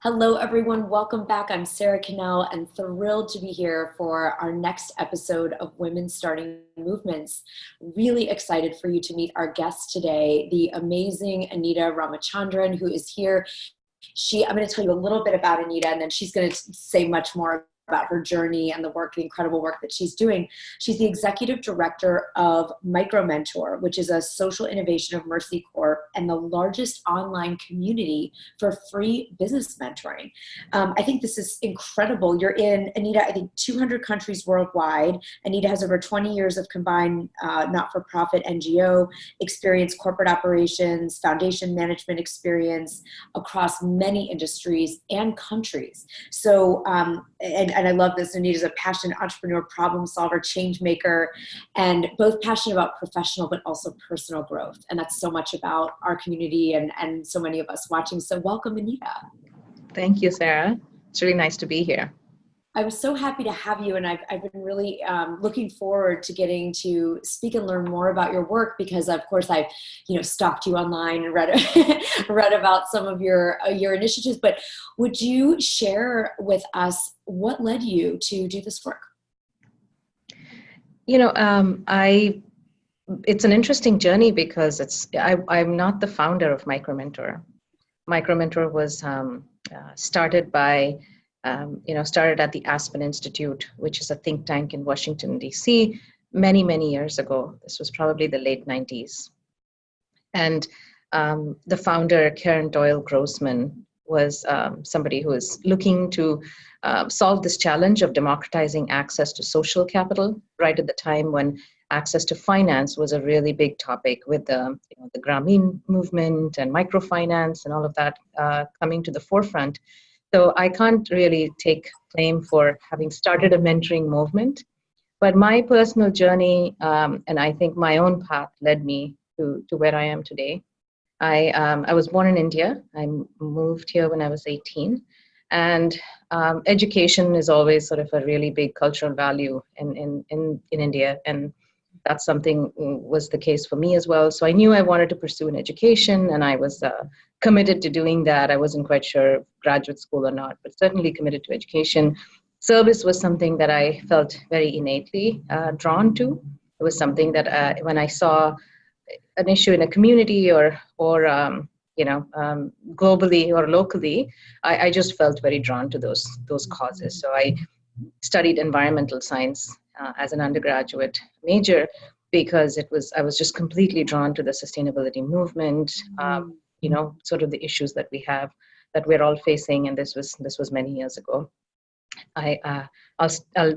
Hello, everyone. Welcome back. I'm Sara Connell and thrilled to be here for our next episode of Women Starting Movements. Really excited for you to meet our guest today, the amazing Anita Ramachandran, who is here. I'm going to tell you a little bit about Anita, and then she's going to say much more about her journey and the incredible work that she's doing. She's the executive director of MicroMentor, which is a social innovation of Mercy Corp and the largest online community for free business mentoring. I think this is incredible. You're in, Anita, I think 200 countries worldwide. Anita has over 20 years of combined not-for-profit NGO experience, corporate operations, foundation management experience across many industries and countries. So, and I love this. Anita's a passionate entrepreneur, problem solver, change maker, and both passionate about professional but also personal growth. And that's so much about our community and so many of us watching. So welcome, Anita. Thank you, Sarah. It's really nice to be here. I was so happy to have you, and I've been really looking forward to getting to speak and learn more about your work because, of course, I've stalked you online and read read about some of your initiatives. But would you share with us what led you to do this work? It's an interesting journey because I'm not the founder of MicroMentor. MicroMentor was started at the Aspen Institute, which is a think tank in Washington, D.C., many, many years ago. This was probably the late 90s. And the founder, Karen Doyle Grossman, was somebody who was looking to solve this challenge of democratizing access to social capital right at the time when access to finance was a really big topic with the Grameen movement and microfinance and all of that coming to the forefront. So I can't really take claim for having started a mentoring movement, but my personal journey and I think my own path led me to where I am today. I was born in India. I moved here when I was 18, and education is always sort of a really big cultural value in India, and that's something was the case for me as well. So I knew I wanted to pursue an education, and I was committed to doing that. I wasn't quite sure graduate school or not, but certainly committed to education. Service was something that I felt very innately drawn to. It was something that when I saw an issue in a community or globally or locally, I just felt very drawn to those causes. So I studied environmental science as an undergraduate major because I was just completely drawn to the sustainability movement, sort of the issues that we're all facing, and this was many years ago. I'll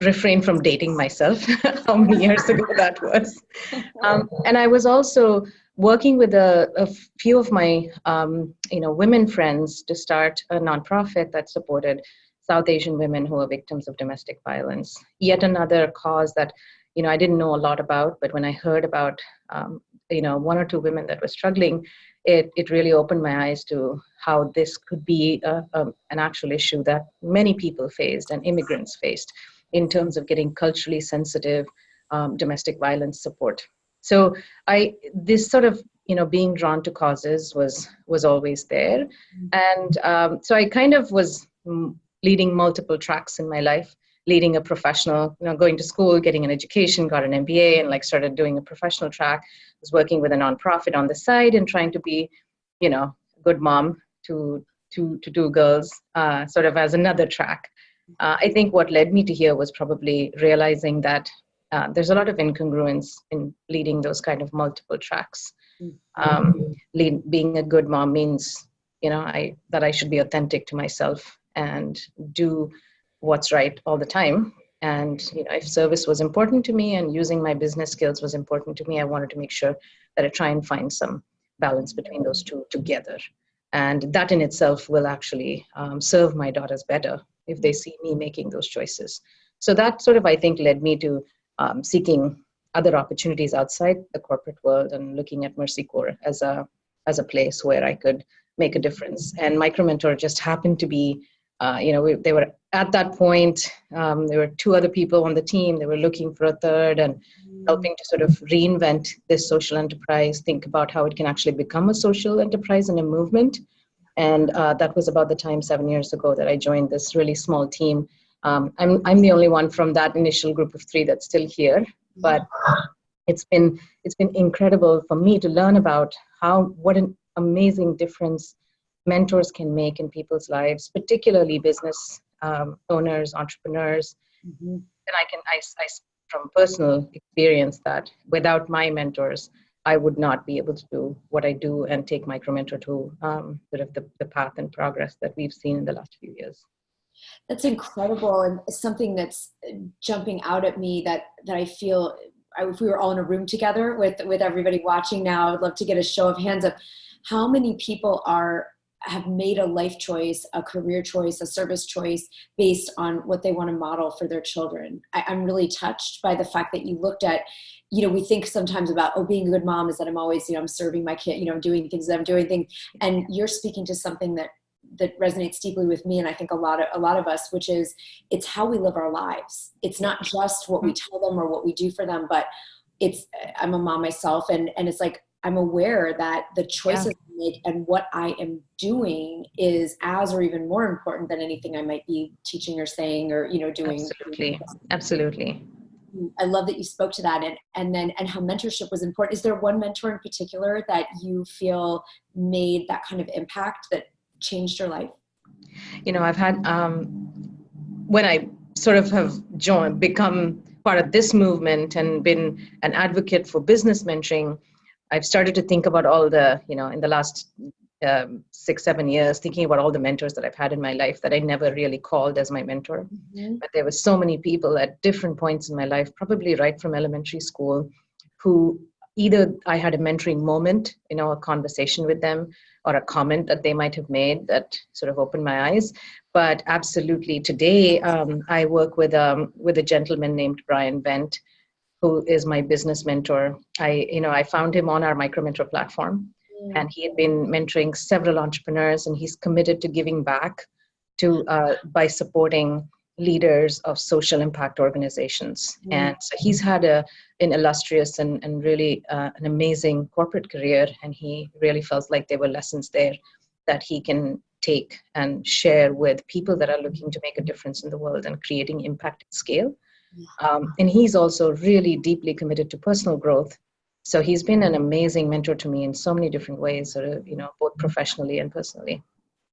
refrain from dating myself how many years ago that was. And I was also working with a few of my women friends to start a nonprofit that supported South Asian women who are victims of domestic violence. Yet another cause that I didn't know a lot about, but when I heard about one or two women that were struggling, it really opened my eyes to how this could be an actual issue that many people faced and immigrants faced in terms of getting culturally sensitive domestic violence support. So this sort of being drawn to causes was always there, and so I kind of was leading multiple tracks in my life, leading a professional, going to school, getting an education, got an MBA, and started doing a professional track. Was working with a nonprofit on the side and trying to be, a good mom to two girls, sort of as another track. I think what led me to here was probably realizing that there's a lot of incongruence in leading those kind of multiple tracks. Being a good mom means, that I should be authentic to myself and do what's right all the time. And if service was important to me and using my business skills was important to me, I wanted to make sure that I try and find some balance between those two together. And that in itself will actually serve my daughters better if they see me making those choices. So that sort of, I think, led me to seeking other opportunities outside the corporate world and looking at Mercy Corps as a place where I could make a difference. And MicroMentor just happened to be, they were at that point, there were two other people on the team. They were looking for a third and helping to sort of reinvent this social enterprise, think about how it can actually become a social enterprise and a movement. And that was about the time 7 years ago that I joined this really small team. I'm the only one from that initial group of 3 that's still here, but it's been incredible for me to learn about what an amazing difference mentors can make in people's lives, particularly business owners, entrepreneurs. Mm-hmm. And I from personal experience that without my mentors, I would not be able to do what I do and take MicroMentor to sort of the path and progress that we've seen in the last few years. That's incredible, and something that's jumping out at me that I feel, if we were all in a room together with everybody watching now, I would love to get a show of hands of how many people have made a life choice, a career choice, a service choice based on what they want to model for their children. I'm really touched by the fact that you looked at, we think sometimes about, being a good mom is that I'm always, I'm serving my kid, I'm doing things, and you're speaking to something that resonates deeply with me, and I think a lot of us, which is it's how we live our lives. It's not just what we tell them or what we do for them, but I'm a mom myself, and it's like I'm aware that the choices I make and what I am doing is as or even more important than anything I might be teaching or saying or doing. Absolutely. I love that you spoke to that, and how mentorship was important. Is there one mentor in particular that you feel made that kind of impact that changed your life? I've had when I sort of have become part of this movement and been an advocate for business mentoring, I've started to think about all the, in the last 6-7 years, thinking about all the mentors that I've had in my life that I never really called as my mentor. Mm-hmm. But there were so many people at different points in my life, probably right from elementary school, who either I had a mentoring moment, a conversation with them, or a comment that they might have made that sort of opened my eyes. But absolutely, today I work with a gentleman named Brian Bent, who is my business mentor. I found him on our MicroMentor platform, and he had been mentoring several entrepreneurs, and he's committed to giving back by supporting leaders of social impact organizations. And so he's had an illustrious and really an amazing corporate career, and he really felt like there were lessons there that he can take and share with people that are looking to make a difference in the world and creating impact at scale. And he's also really deeply committed to personal growth. So he's been an amazing mentor to me in so many different ways, both professionally and personally.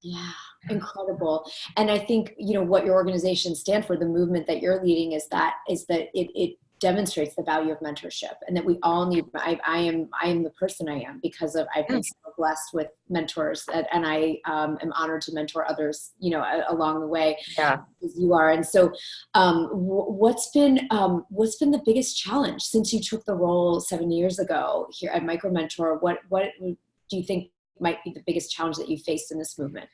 Yeah, incredible. And I think, what your organization stands for, the movement that you're leading, is that it demonstrates the value of mentorship, and that we all need. I am the person I am because I've been so blessed with mentors, and I am honored to mentor others, along the way. Yeah, as you are. And so, what's been the biggest challenge since you took the role 7 years ago here at MicroMentor? What do you think might be the biggest challenge that you faced in this movement?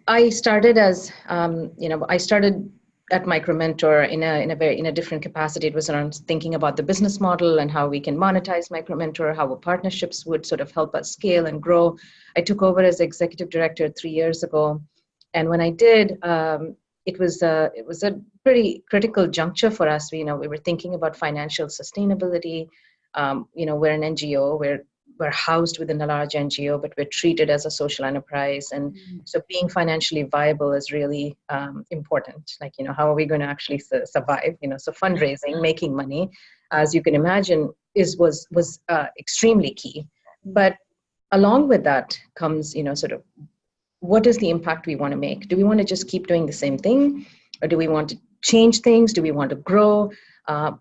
I started at MicroMentor in a different capacity. It was around thinking about the business model and how we can monetize MicroMentor, how our partnerships would sort of help us scale and grow. I took over as executive director 3 years ago, and when I did, it was a pretty critical juncture for us. We were thinking about financial sustainability. We're an NGO. We're housed within a large NGO, but we're treated as a social enterprise. And so being financially viable is really important. Like, how are we going to actually survive? So fundraising, making money, as you can imagine, was extremely key. But along with that comes, sort of, what is the impact we want to make? Do we want to just keep doing the same thing? Or do we want to change things? Do we want to grow?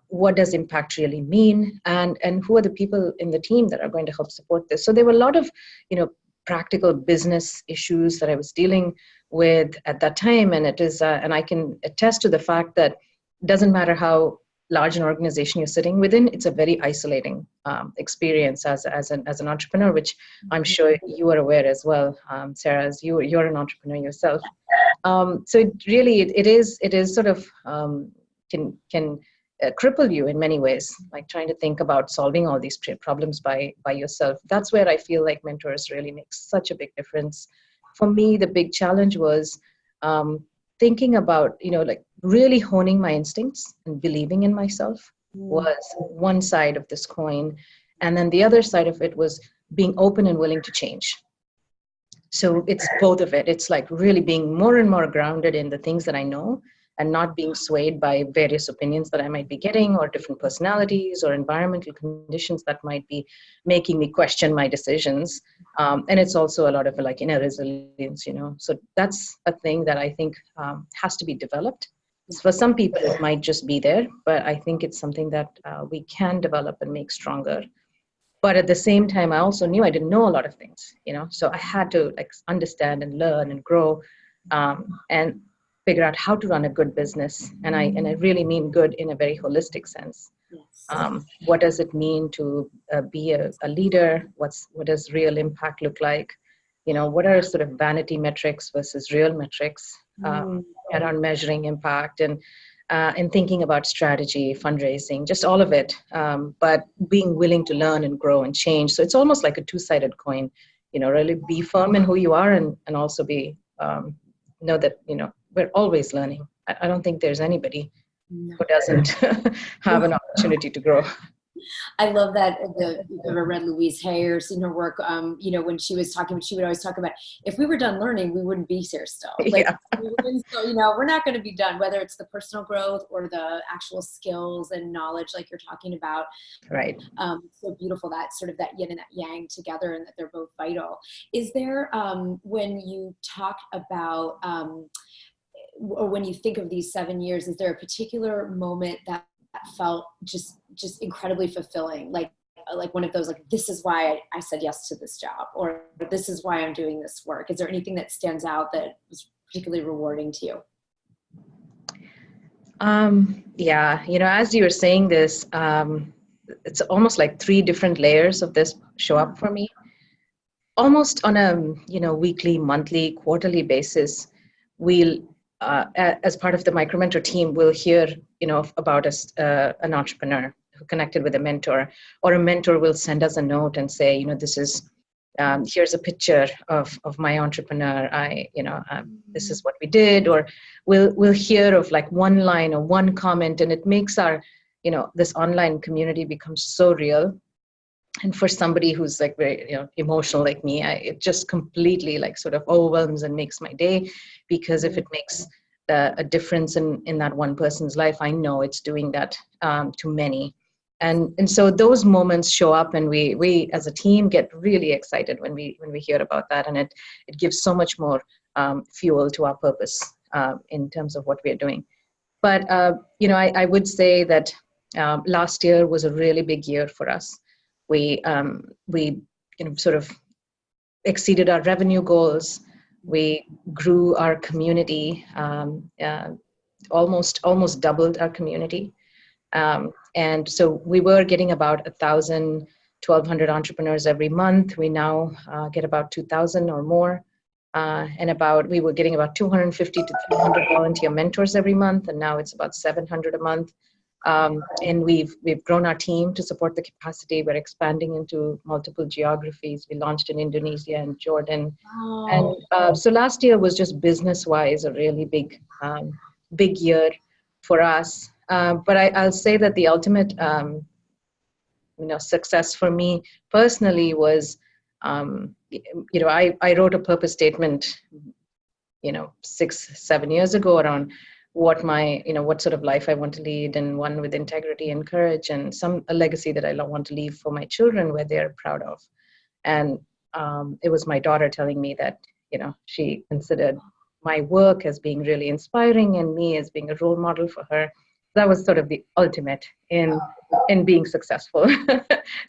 What does impact really mean? And who are the people in the team that are going to help support this? So there were a lot of, practical business issues that I was dealing with at that time. And it is, and I can attest to the fact that it doesn't matter how large an organization you're sitting within, it's a very isolating experience as an entrepreneur, which I'm sure you are aware as well, Sarah, as you're an entrepreneur yourself. So it is sort of can cripple you in many ways, like trying to think about solving all these problems by yourself. That's where I feel like mentors really make such a big difference. For me, the big challenge was thinking about, like really honing my instincts and believing in myself was one side of this coin. And then the other side of it was being open and willing to change. So it's both of it. It's like really being more and more grounded in the things that I know and not being swayed by various opinions that I might be getting or different personalities or environmental conditions that might be making me question my decisions. And it's also a lot of like inner resilience, you know. So that's a thing that I think has to be developed. For some people, it might just be there, but I think it's something that we can develop and make stronger. But at the same time, I also knew I didn't know a lot of things, you know. So I had to like understand and learn and grow, and figure out how to run a good business. And I really mean good in a very holistic sense. Yes. What does it mean to be a leader? What does real impact look like? You know, what are sort of vanity metrics versus real metrics around measuring impact and thinking about strategy, fundraising, just all of it. But being willing to learn and grow and change. So it's almost like a two-sided coin. You know, really be firm in who you are and also be know that, you know, we're always learning. I don't think there's anybody who doesn't have an opportunity to grow. I love that. You've ever read Louise Hay or seen her work? You know, when she was talking, she would always talk about, if we were done learning, we wouldn't be here still. Like, Yeah. so, you know, we're not going to be done, whether it's the personal growth or the actual skills and knowledge, like you're talking about. Right. So beautiful, that sort of that yin and that yang together, and that they're both vital. Is there, when you talk about, or when you think of these 7 years, is there a particular moment that felt just incredibly fulfilling, like one of those, like, this is why I said yes to this job, or this is why I'm doing this work? Is there anything that stands out that was particularly rewarding to you? Yeah, you know, as you were saying this, it's almost like 3 different layers of this show up for me. Almost on a, you know, weekly, monthly, quarterly basis, we'll as part of the MicroMentor team, we'll hear, you know, about an entrepreneur who connected with a mentor, or a mentor will send us a note and say, you know, this is, here's a picture of my entrepreneur. This is what we did. Or we'll hear of like one line or one comment, and it makes our, you know, this online community becomes so real. And for somebody who's like very, you know, emotional like me, it just completely like sort of overwhelms and makes my day, because if it makes a difference in that one person's life, I know it's doing that to many. And so those moments show up, and we as a team get really excited when we hear about that, and it gives so much more fuel to our purpose in terms of what we are doing. But you know, I would say that last year was a really big year for us. We you know, sort of exceeded our revenue goals. We grew our community, almost doubled our community. And so we were getting about 1,000, 1,200 entrepreneurs every month. We now get about 2,000 or more. And we were getting about 250 to 300 volunteer mentors every month, and now it's about 700 a month. And we've grown our team to support the capacity. We're expanding into multiple geographies. We launched in Indonesia and Jordan. Oh. And so last year was just business-wise a really big year for us. But I'll say that the ultimate you know, success for me personally was, you know, I wrote a purpose statement, you know, 6-7 years ago around what what sort of life I want to lead, and one with integrity and courage, and a legacy that I want to leave for my children where they're proud of. And it was my daughter telling me that, you know, she considered my work as being really inspiring and me as being a role model for her. That was sort of the ultimate in being successful.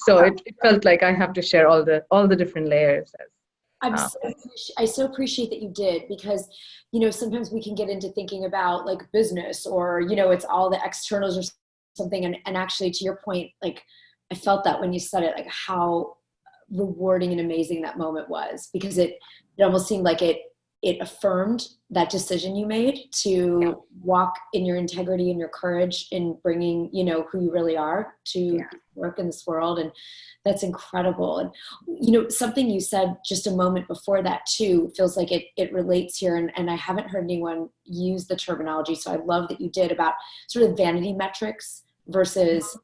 So it felt like I have to share all the different layers. I so appreciate that you did, because, you know, sometimes we can get into thinking about like business, or, you know, it's all the externals or something. And actually, to your point, like, I felt that when you said it, like how rewarding and amazing that moment was, because it almost seemed like it affirmed that decision you made to walk in your integrity and your courage in bringing, you know, who you really are to work in this world. And that's incredible. And, you know, something you said just a moment before that too, feels like it relates here. And I haven't heard anyone use the terminology, so I love that you did, about sort of vanity metrics versus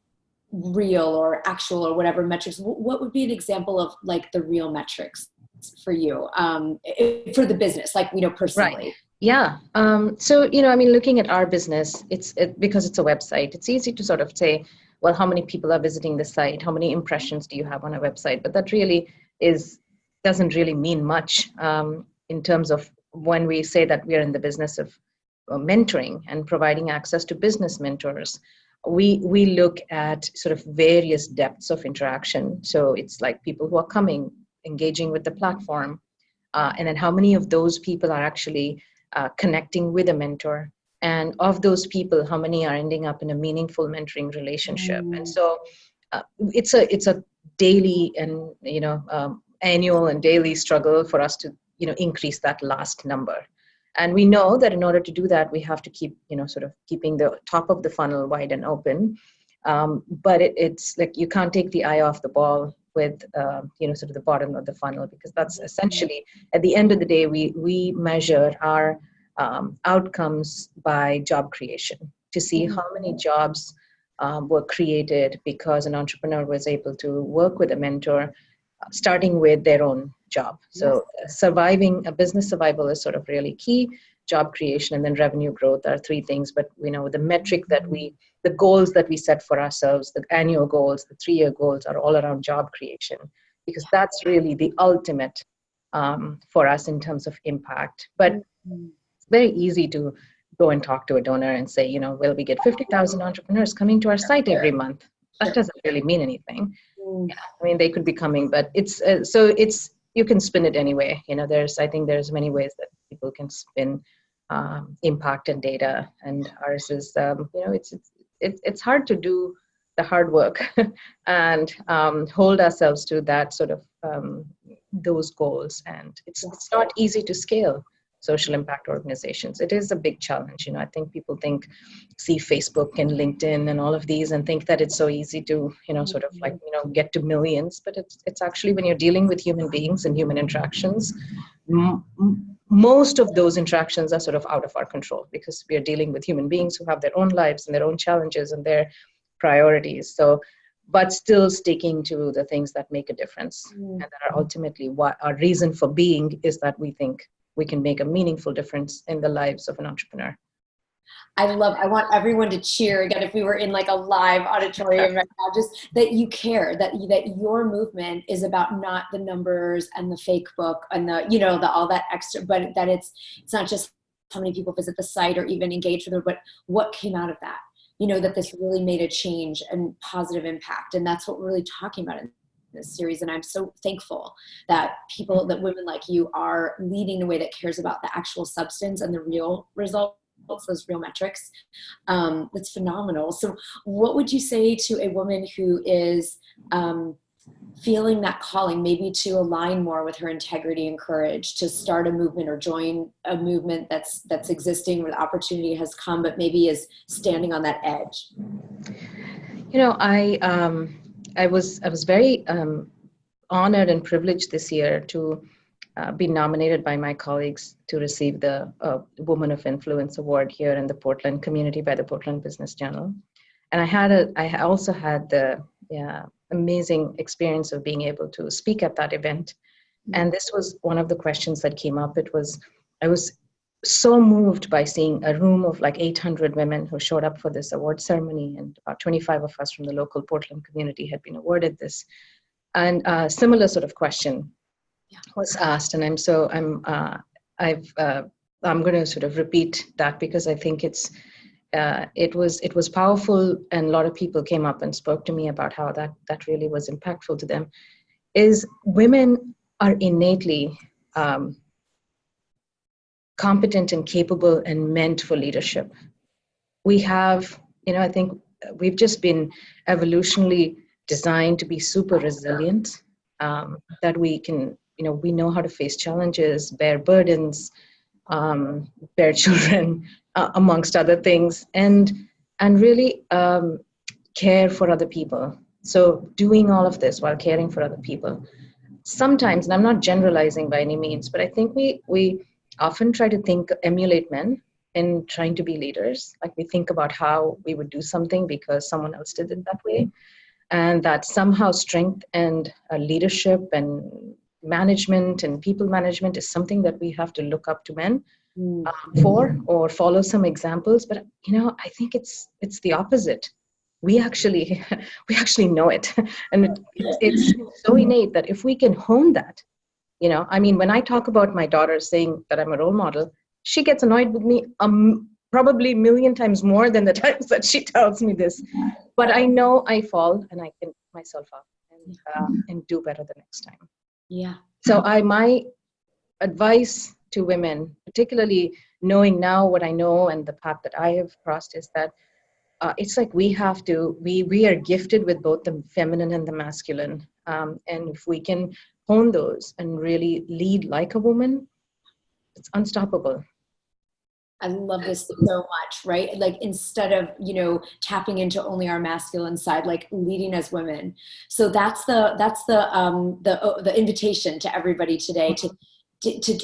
real or actual or whatever metrics. What would be an example of like the real metrics for you, for the business, like, personally? Right. Yeah. So, I mean, looking at our business, because it's a website, it's easy to sort of say, well, how many people are visiting the site? How many impressions do you have on a website? But that really doesn't really mean much in terms of when we say that we are in the business of mentoring and providing access to business mentors. We look at sort of various depths of interaction. So it's like people who are coming, engaging with the platform, and then how many of those people are actually connecting with a mentor, and of those people, how many are ending up in a meaningful mentoring relationship. And so it's a daily and annual and daily struggle for us to increase that last number. And we know that in order to do that, we have to keep sort of keeping the top of the funnel wide and open. But it's like you can't take the eye off the ball with sort of the bottom of the funnel, because that's essentially, at the end of the day, we measure our outcomes by job creation, to see how many jobs were created because an entrepreneur was able to work with a mentor, starting with their own job. So surviving, a business survival is sort of really key. Job creation and then revenue growth are three things. But the metric that the goals that we set for ourselves, the annual goals, the 3-year goals, are all around job creation, because that's really the ultimate for us in terms of impact. But it's very easy to go and talk to a donor and say, well, we get 50,000 entrepreneurs coming to our site every month. That doesn't really mean anything. I mean, they could be coming, but it's you can spin it anyway. I think there's many ways that people can spin impact and data, and ours is it's hard to do the hard work and hold ourselves to that sort of those goals, and it's not easy to scale social impact organizations. It is a big challenge. I think people see Facebook and LinkedIn and all of these and think that it's so easy to, sort of like, get to millions, but it's actually, when you're dealing with human beings and human interactions, most of those interactions are sort of out of our control, because we are dealing with human beings who have their own lives and their own challenges and their priorities. So, but still sticking to the things that make a difference and that are ultimately what our reason for being is, that we think we can make a meaningful difference in the lives of an entrepreneur. I want everyone to cheer again, if we were in like a live auditorium right now, just that you care, that your movement is about not the numbers and the fake book and the all that extra, but that it's not just how many people visit the site or even engage with her, but what came out of that, that this really made a change and positive impact. And that's what we're really talking about in this series. And I'm so thankful that women like you are leading the way that cares about the actual substance and the real results, those real metrics. That's phenomenal. So what would you say to a woman who is feeling that calling, maybe to align more with her integrity and courage, to start a movement or join a movement that's existing, where the opportunity has come, but maybe is standing on that edge? I was very honored and privileged this year to be nominated by my colleagues to receive the Woman of Influence Award here in the Portland community by the Portland Business Journal. And I also had the amazing experience of being able to speak at that event. And this was one of the questions that came up. I was so moved by seeing a room of like 800 women who showed up for this award ceremony, and about 25 of us from the local Portland community had been awarded this. And a similar sort of question was asked, and I'm going to sort of repeat that, because I think it was powerful, and a lot of people came up and spoke to me about how that really was impactful to them. Is women are innately competent and capable and meant for leadership. We have, I think we've just been evolutionally designed to be super resilient, that we can, we know how to face challenges, bear burdens, bear children, amongst other things, and really care for other people. So doing all of this while caring for other people, sometimes, and I'm not generalizing by any means, but I think we often try to emulate men in trying to be leaders. Like, we think about how we would do something because someone else did it that way. And that somehow strength and leadership and management and people management is something that we have to look up to men Mm. for, or follow some examples. But I think it's the opposite. We actually we actually know it, and it's so innate that if we can hone that, I mean, when I talk about my daughter saying that I'm a role model, she gets annoyed with me probably a million times more than the times that she tells me this. But I know I fall and I can pick myself up and do better the next time. Yeah. So my advice to women, particularly knowing now what I know and the path that I have crossed, is that it's like we are gifted with both the feminine and the masculine. And if we can hone those and really lead like a woman, it's unstoppable. I love this so much, right? Like instead of, tapping into only our masculine side, like leading as women. So that's the invitation to everybody today to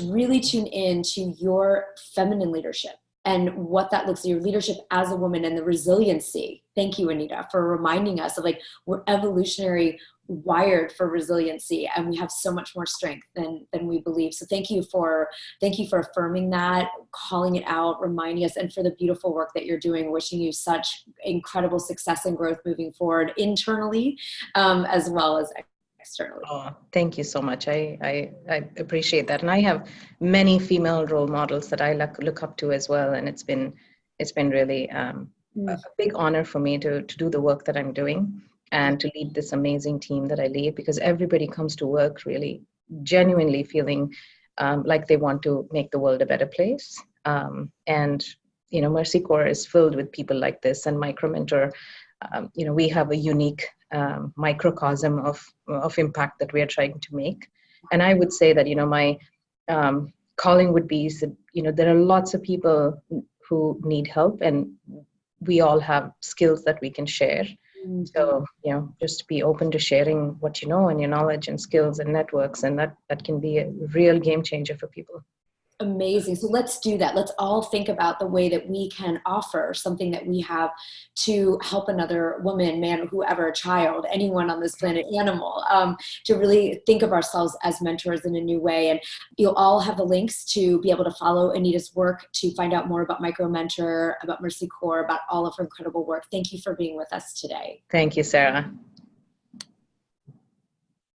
really tune in to your feminine leadership and what that looks like, your leadership as a woman and the resiliency. Thank you, Anita, for reminding us of like, we're evolutionary wired for resiliency and we have so much more strength than we believe. So thank you for affirming that, calling it out, reminding us, and for the beautiful work that you're doing. Wishing you such incredible success and growth moving forward internally, as well as externally. Oh, thank you so much. I appreciate that. And I have many female role models that I look up to as well. And it's been really a big honor for me to do the work that I'm doing and to lead this amazing team that I lead, because everybody comes to work really genuinely feeling like they want to make the world a better place. And Mercy Corps is filled with people like this, and MicroMentor, we have a unique microcosm of impact that we are trying to make. And I would say that, my calling would be, there are lots of people who need help, and we all have skills that we can share. Mm-hmm. So, just be open to sharing what you know and your knowledge and skills and networks, and that can be a real game changer for people. Amazing. So let's do that. Let's all think about the way that we can offer something that we have to help another woman, man, whoever, child, anyone on this planet, animal, to really think of ourselves as mentors in a new way. And you'll all have the links to be able to follow Anita's work, to find out more about MicroMentor, about Mercy Corps, about all of her incredible work. Thank you for being with us today. Thank you, Sarah.